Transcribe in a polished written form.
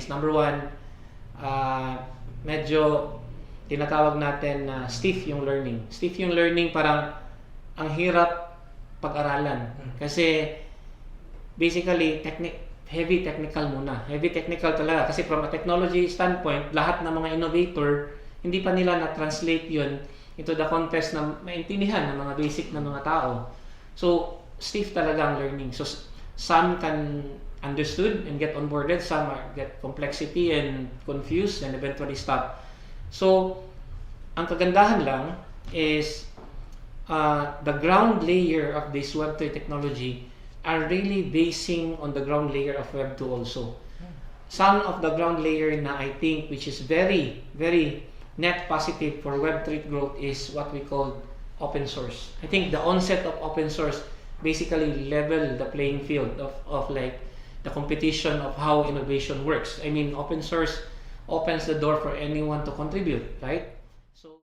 is number one, medyo tinatawag natin na stiff yung learning. Stiff yung learning, parang ang hirap pag-aralan. Kasi basically, heavy technical muna. Heavy technical talaga. Kasi from a technology standpoint, lahat ng mga innovator, hindi pa nila na-translate yun into the context na maintindihan ng mga basic na mga tao. So, stiff talaga ang learning. So, some can understood and get onboarded, some get complexity and confused and eventually stop. So, ang kagandahan lang is the ground layer of this Web3 technology are really basing on the ground layer of Web2 also. Some of the ground layer na I think which is very, very net positive for Web3 growth is what we call open source. I think the onset of open source basically level the playing field of like the competition of how innovation works. I mean, open source opens the door for anyone to contribute, right? So